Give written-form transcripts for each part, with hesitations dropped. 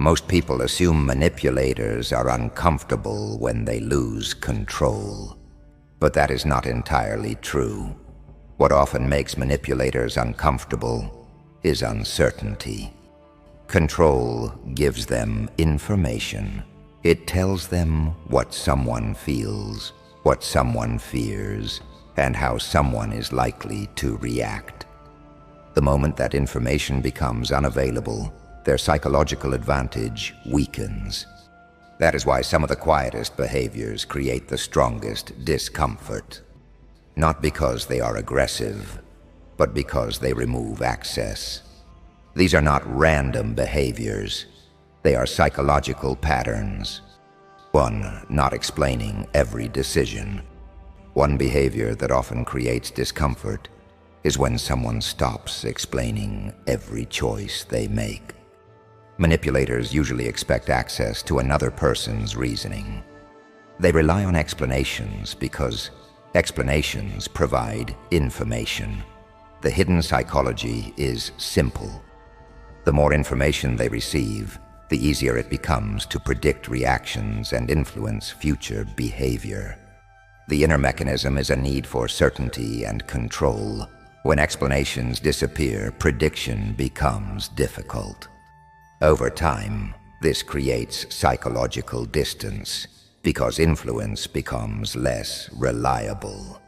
Most people assume manipulators are uncomfortable when they lose control. But that is not entirely true. What often makes manipulators uncomfortable is uncertainty. Control gives them information. It tells them what someone feels, what someone fears, and how someone is likely to react. The moment that information becomes unavailable, their psychological advantage weakens. That is why some of the quietest behaviors create the strongest discomfort. Not because they are aggressive, but because they remove access. These are not random behaviors. They are psychological patterns. One, not explaining every decision. One behavior that often creates discomfort is when someone stops explaining every choice they make. Manipulators usually expect access to another person's reasoning. They rely on explanations because explanations provide information. The hidden psychology is simple. The more information they receive, the easier it becomes to predict reactions and influence future behavior. The inner mechanism is a need for certainty and control. When explanations disappear, prediction becomes difficult. Over time, this creates psychological distance because influence becomes less reliable.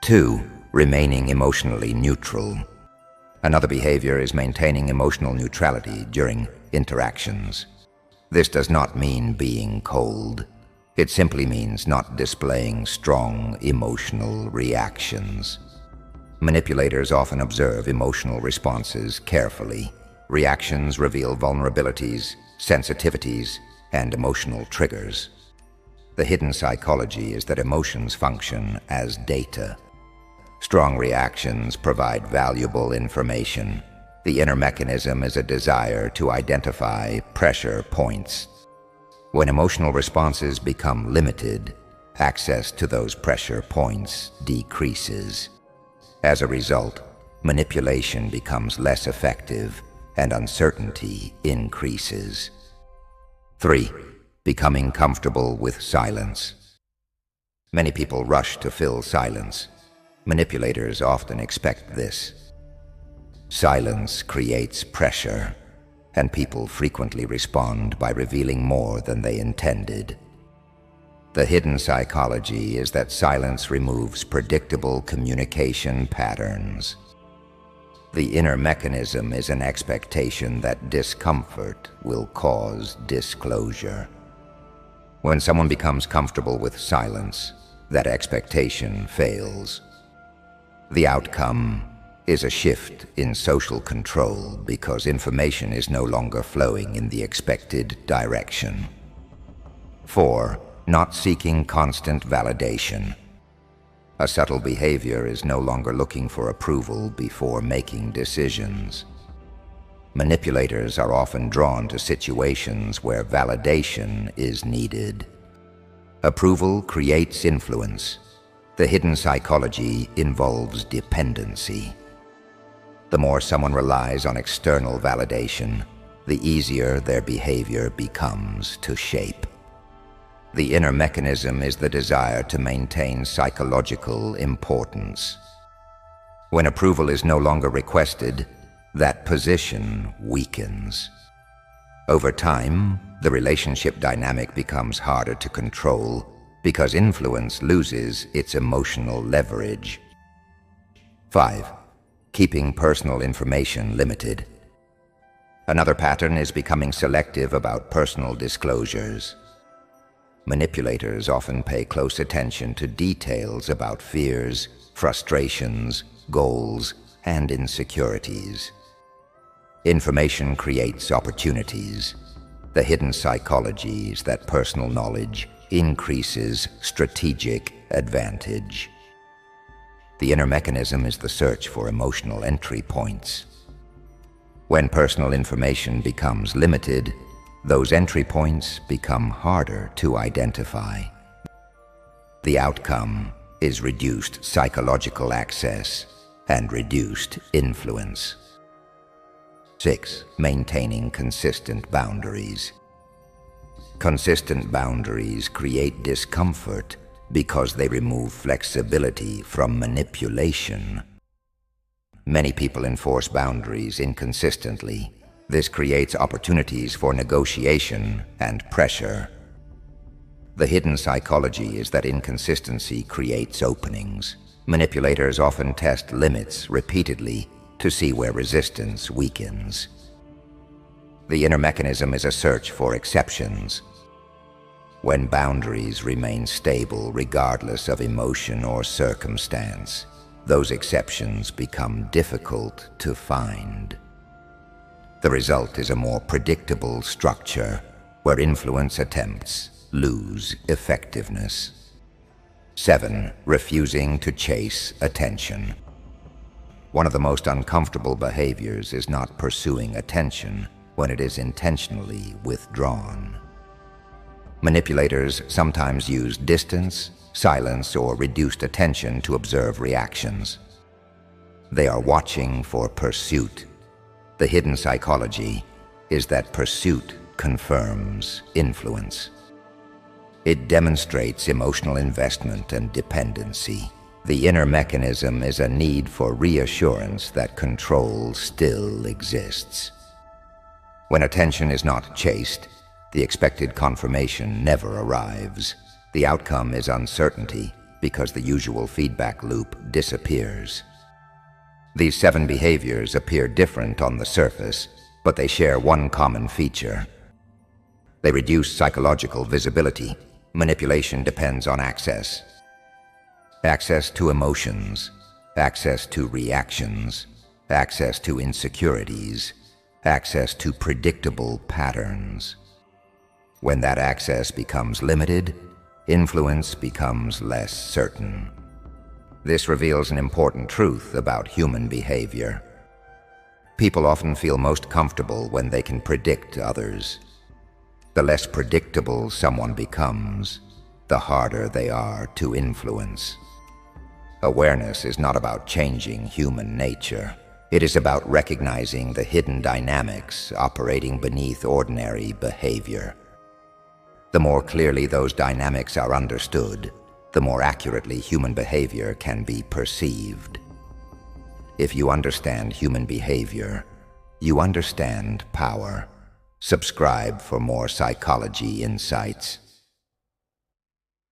2. Remaining emotionally neutral. Another behavior is maintaining emotional neutrality during interactions. This does not mean being cold. It simply means not displaying strong emotional reactions. Manipulators often observe emotional responses carefully. Reactions reveal vulnerabilities, sensitivities, and emotional triggers. The hidden psychology is that emotions function as data. Strong reactions provide valuable information. The inner mechanism is a desire to identify pressure points. When emotional responses become limited, access to those pressure points decreases. As a result, manipulation becomes less effective and uncertainty increases. 3. Becoming comfortable with silence. Many people rush to fill silence. Manipulators often expect this. Silence creates pressure, and people frequently respond by revealing more than they intended. The hidden psychology is that silence removes predictable communication patterns. The inner mechanism is an expectation that discomfort will cause disclosure. When someone becomes comfortable with silence, that expectation fails. The outcome is a shift in social control because information is no longer flowing in the expected direction. 4. Not seeking constant validation. A subtle behavior is no longer looking for approval before making decisions. Manipulators are often drawn to situations where validation is needed. Approval creates influence. The hidden psychology involves dependency. The more someone relies on external validation, the easier their behavior becomes to shape. The inner mechanism is the desire to maintain psychological importance. When approval is no longer requested, that position weakens. Over time, the relationship dynamic becomes harder to control because influence loses its emotional leverage. 5. Keeping personal information limited. Another pattern is becoming selective about personal disclosures. Manipulators often pay close attention to details about fears, frustrations, goals, and insecurities. Information creates opportunities. The hidden psychology is that personal knowledge increases strategic advantage. The inner mechanism is the search for emotional entry points. When personal information becomes limited, those entry points become harder to identify. The outcome is reduced psychological access and reduced influence. 6. Maintaining consistent boundaries. Consistent boundaries create discomfort because they remove flexibility from manipulation. Many people enforce boundaries inconsistently. This creates opportunities for negotiation and pressure. The hidden psychology is that inconsistency creates openings. Manipulators often test limits repeatedly to see where resistance weakens. The inner mechanism is a search for exceptions. When boundaries remain stable regardless of emotion or circumstance, those exceptions become difficult to find. The result is a more predictable structure where influence attempts lose effectiveness. 7. Refusing to chase attention. One of the most uncomfortable behaviors is not pursuing attention when it is intentionally withdrawn. Manipulators sometimes use distance, silence, or reduced attention to observe reactions. They are watching for pursuit. The hidden psychology is that pursuit confirms influence. It demonstrates emotional investment and dependency. The inner mechanism is a need for reassurance that control still exists. When attention is not chased, the expected confirmation never arrives. The outcome is uncertainty because the usual feedback loop disappears. These 7 behaviors appear different on the surface, but they share one common feature. They reduce psychological visibility. Manipulation depends on access. Access to emotions, access to reactions, access to insecurities, access to predictable patterns. When that access becomes limited, influence becomes less certain. This reveals an important truth about human behavior. People often feel most comfortable when they can predict others. The less predictable someone becomes, the harder they are to influence. Awareness is not about changing human nature. It is about recognizing the hidden dynamics operating beneath ordinary behavior. The more clearly those dynamics are understood, the more accurately human behavior can be perceived. If you understand human behavior, you understand power. Subscribe for more psychology insights.